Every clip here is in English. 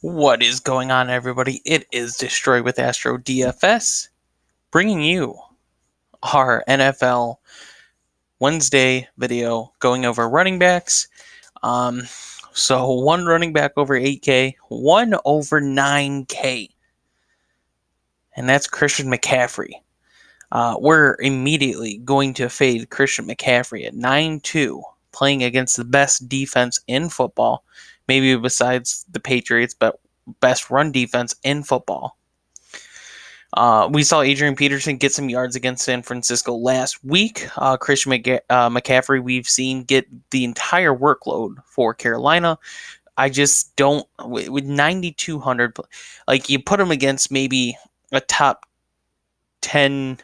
What is going on, everybody? It is Destroy with Astro DFS, bringing you our NFL Wednesday video going over running backs. Um, so one running back over 8K, one over 9K, and that's Christian McCaffrey. We're immediately going to fade Christian McCaffrey at 9-2, playing against the best defense in football, maybe besides the Patriots, but best run defense in football. We saw Adrian Peterson get some yards against San Francisco last week. Christian McCaffrey, we've seen get the entire workload for Carolina. I just don't, with 9,200, like you put him against maybe a top 10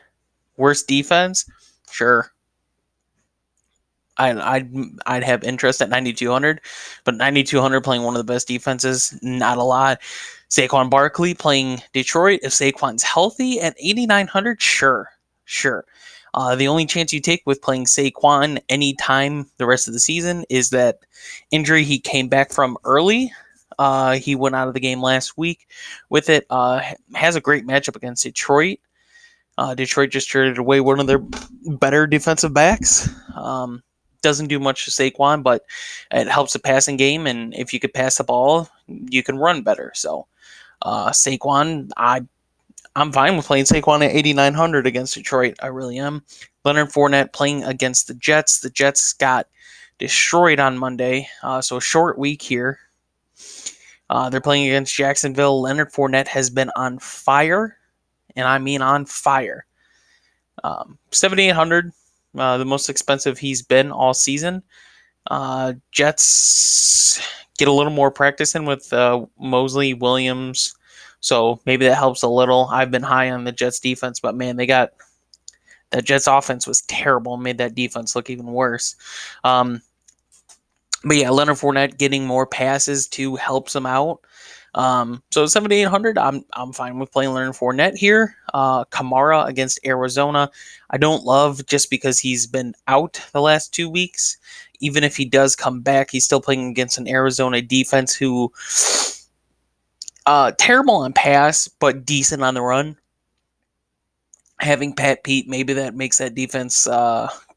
worst defense, sure. I'd have interest at 9,200, but 9,200 playing one of the best defenses, not a lot. Saquon Barkley playing Detroit. If Saquon's healthy at 8,900, sure. The only chance you take with playing Saquon anytime the rest of the season is that injury he came back from early. He went out of the game last week with it. Has a great matchup against Detroit. Detroit just traded away one of their better defensive backs. Doesn't do much to Saquon, but it helps the passing game, and if you could pass the ball, you can run better. So Saquon, I'm fine with playing Saquon at 8,900 against Detroit. I really am. Leonard Fournette playing against the Jets. The Jets got destroyed on Monday, so a short week here. They're playing against Jacksonville. Leonard Fournette has been on fire, and I mean on fire. 7,800, the most expensive he's been all season. Jets get a little more practice in with Mosley, Williams, so maybe that helps a little. I've been high on the Jets defense, but man, that Jets offense was terrible and made that defense look even worse. But yeah, Leonard Fournette getting more passes too helps him out. So 7,800, I'm fine with playing Leonard Fournette here. Kamara against Arizona, I don't love just because he's been out the last 2 weeks. Even if he does come back, he's still playing against an Arizona defense who terrible on pass, but decent on the run. Having Pat Pete, maybe that makes that defense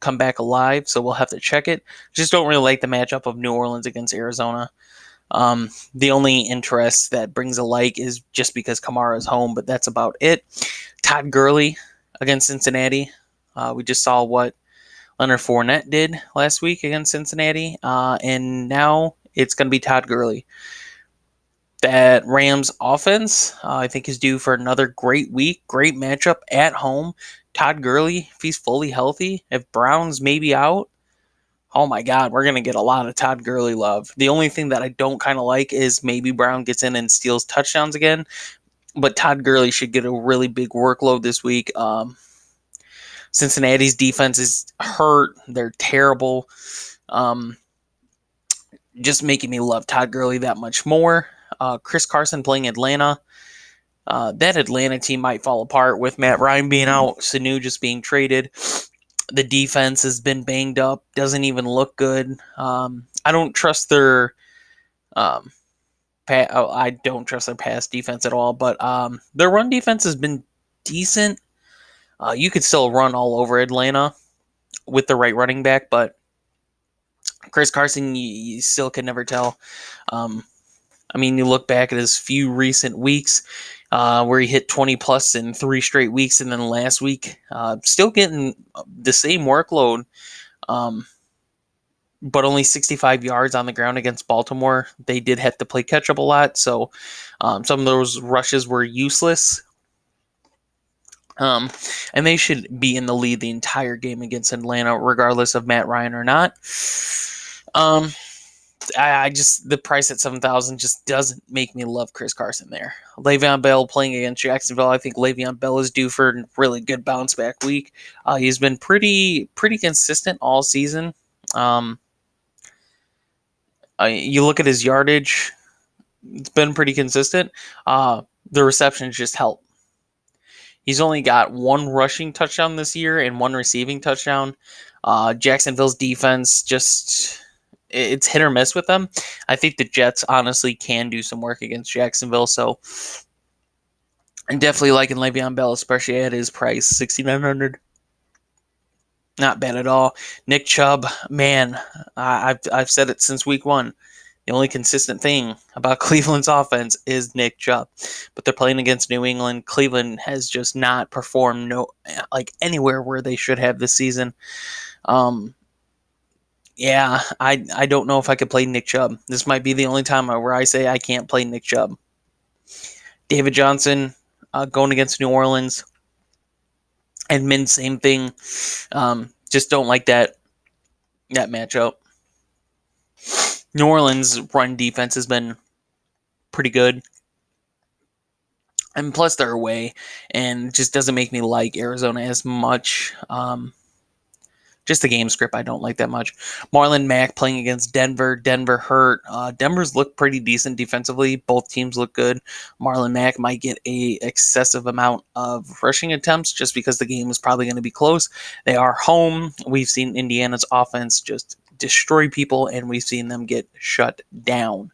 come back alive, so we'll have to check it. Just don't really like the matchup of New Orleans against Arizona. The only interest that brings a like is just because Kamara is home, but that's about it. Todd Gurley against Cincinnati. We just saw what Leonard Fournette did last week against Cincinnati, and now it's going to be Todd Gurley. That Rams offense, I think, is due for another great week, great matchup at home. Todd Gurley, if he's fully healthy, if Brown's maybe out, oh my God, we're going to get a lot of Todd Gurley love. The only thing that I don't kind of like is maybe Brown gets in and steals touchdowns again, but Todd Gurley should get a really big workload this week. Cincinnati's defense is hurt. They're terrible. Just making me love Todd Gurley that much more. Chris Carson playing Atlanta. That Atlanta team might fall apart with Matt Ryan being out, Sanu just being traded. The defense has been banged up, doesn't even look good. I don't trust their I don't trust their pass defense at all, but their run defense has been decent. You could still run all over Atlanta with the right running back, but Chris Carson, you still can never tell. You look back at his few recent weeks where he hit 20 plus in 3 straight weeks, and then last week, still getting the same workload, but only 65 yards on the ground against Baltimore. They did have to play catch up a lot, so some of those rushes were useless. And they should be in the lead the entire game against Atlanta, regardless of Matt Ryan or not. I just, the price at 7,000 just doesn't make me love Chris Carson there. Le'Veon Bell playing against Jacksonville. I think Le'Veon Bell is due for a really good bounce back week. He's been pretty consistent all season. You look at his yardage; it's been pretty consistent. The receptions just help. He's only got 1 rushing touchdown this year and 1 receiving touchdown. Jacksonville's defense just it's hit or miss with them. I think the Jets honestly can do some work against Jacksonville. So I'm definitely liking Le'Veon Bell, especially at his price, 6,900. Not bad at all. Nick Chubb, man, I've said it since week one. The only consistent thing about Cleveland's offense is Nick Chubb, but they're playing against New England. Cleveland has just not performed like anywhere where they should have this season. Um, yeah, I don't know if I could play Nick Chubb. This might be the only time where I say I can't play Nick Chubb. David Johnson going against New Orleans. Edmonds, same thing. Just don't like that matchup. New Orleans' run defense has been pretty good. And plus, they're away, and just doesn't make me like Arizona as much. Just the game script, I don't like that much. Marlon Mack playing against Denver. Denver hurt. Denver's looked pretty decent defensively. Both teams look good. Marlon Mack might get a excessive amount of rushing attempts just because the game is probably going to be close. They are home. We've seen Indiana's offense just destroy people, and we've seen them get shut down.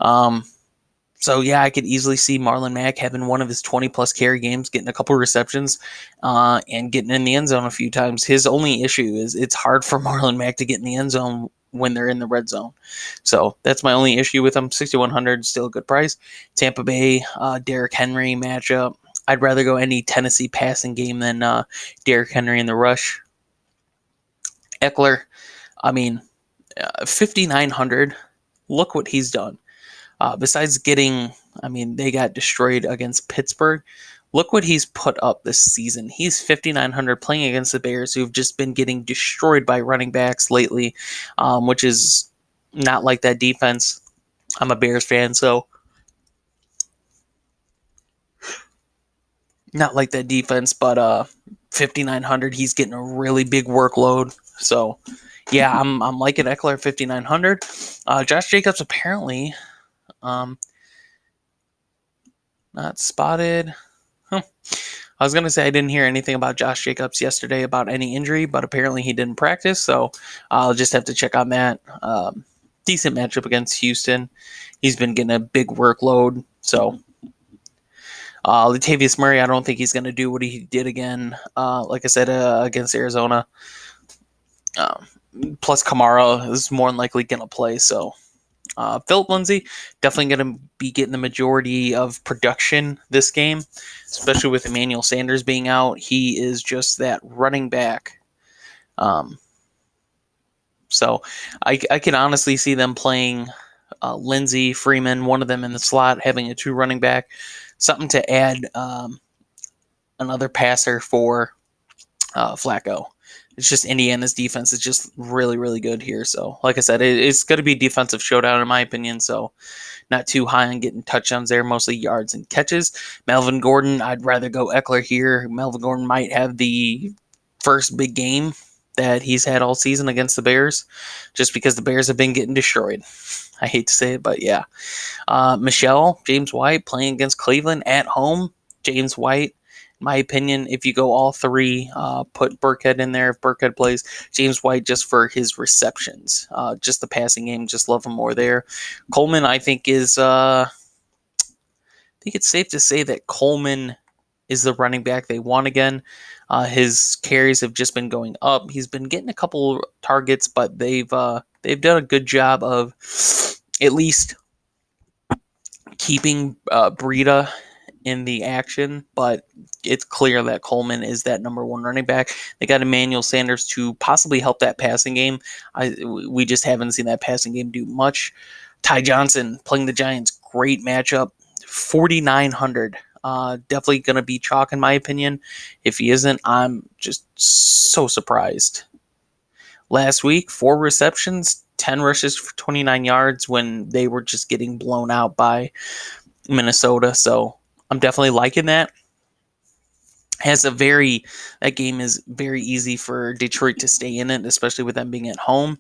So yeah, I could easily see Marlon Mack having one of his 20-plus carry games, getting a couple receptions, and getting in the end zone a few times. His only issue is it's hard for Marlon Mack to get in the end zone when they're in the red zone. So that's my only issue with him. 6,100, still a good price. Tampa Bay, Derrick Henry matchup. I'd rather go any Tennessee passing game than Derrick Henry in the rush. Eckler, 5,900. Look what he's done. Besides getting, they got destroyed against Pittsburgh. Look what he's put up this season. He's 5,900 playing against the Bears, who've just been getting destroyed by running backs lately, which is not like that defense. I'm a Bears fan, so not like that defense, but 5,900, he's getting a really big workload. So, yeah, I'm liking Eckler 5,900. Josh Jacobs apparently not spotted. I was going to say I didn't hear anything about Josh Jacobs yesterday about any injury, but apparently he didn't practice, so I'll just have to check on that. Decent matchup against Houston. He's been getting a big workload, so Latavius Murray, I don't think he's going to do what he did again, like I said, against Arizona. Plus Kamara is more than likely going to play, so Philip Lindsay definitely going to be getting the majority of production this game, especially with Emmanuel Sanders being out. He is just that running back. So I can honestly see them playing Lindsay, Freeman, one of them in the slot, having a two running back, something to add another passer for Flacco. It's just Indiana's defense is just really, really good here. So, like I said, it's going to be a defensive showdown in my opinion. So, not too high on getting touchdowns there, mostly yards and catches. Melvin Gordon, I'd rather go Eckler here. Melvin Gordon might have the first big game that he's had all season against the Bears, just because the Bears have been getting destroyed. I hate to say it, but yeah. James White playing against Cleveland at home. James White, my opinion, if you go all three, put Burkhead in there if Burkhead plays. James White just for his receptions. Just the passing game, just love him more there. Coleman, I think is I think it's safe to say that Coleman is the running back they want again. His carries have just been going up. He's been getting a couple targets, but they've done a good job of at least keeping Breida in the action, but it's clear that Coleman is that number one running back. They got Emmanuel Sanders to possibly help that passing game. We just haven't seen that passing game do much. Ty Johnson playing the Giants, great matchup. 4,900. Definitely going to be chalk in my opinion. If he isn't, I'm just so surprised. Last week, 4 receptions, 10 rushes for 29 yards when they were just getting blown out by Minnesota. So I'm definitely liking that. That game is very easy for Detroit to stay in it, especially with them being at home.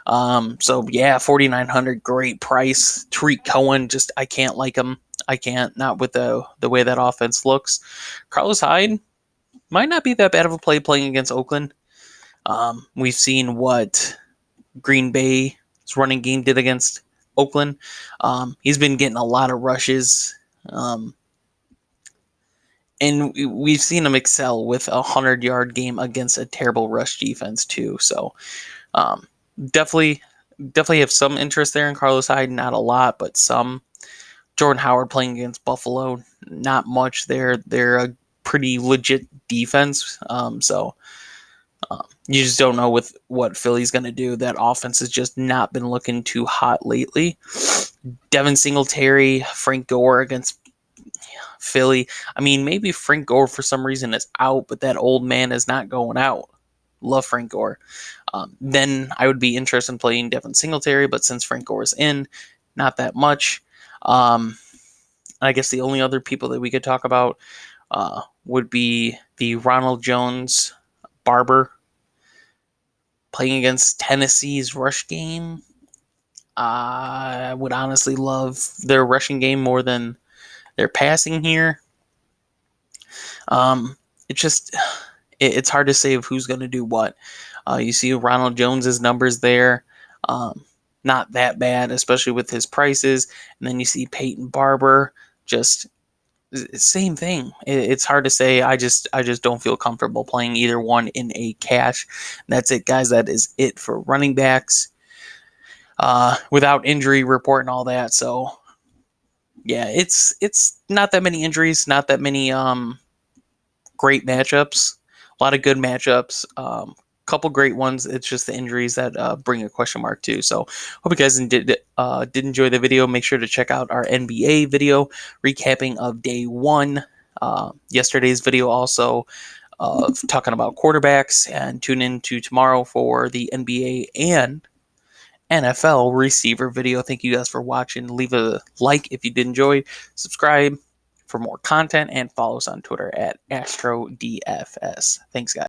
So yeah, 4,900, great price. Tariq Cohen, just I can't like him. I can't, not with the way that offense looks. Carlos Hyde might not be that bad of a play playing against Oakland. We've seen what Green Bay his running game did against Oakland. He's been getting a lot of rushes. And we've seen him excel with a 100-yard game against a terrible rush defense too. So definitely have some interest there in Carlos Hyde. Not a lot, but some. Jordan Howard playing against Buffalo, not much there. They're a pretty legit defense. You just don't know with what Philly's going to do. That offense has just not been looking too hot lately. Devin Singletary, Frank Gore against Philly. I mean, maybe Frank Gore for some reason is out, but that old man is not going out. Love Frank Gore. Then I would be interested in playing Devin Singletary, but since Frank Gore is in, not that much. I guess the only other people that we could talk about would be the Ronald Jones Barber playing against Tennessee's rush game. I would honestly love their rushing game more than their passing here. It's hard to say of who's going to do what. You see Ronald Jones's numbers there. Not that bad, especially with his prices. And then you see Peyton Barber, just same thing. It's hard to say. I just don't feel comfortable playing either one in a cash. That's it, guys. That is it for running backs. Without injury report and all that. So yeah, it's not that many injuries, not that many great matchups. A lot of good matchups. Couple great ones. It's just the injuries that bring a question mark too. So hope you guys did enjoy the video. Make sure to check out our NBA video recapping of day one. Yesterday's video also of talking about quarterbacks, and tune in to tomorrow for the NBA and NFL receiver video. Thank you guys for watching. Leave a like if you did enjoy. Subscribe for more content and follow us on Twitter at Astrodfs. Thanks, guys.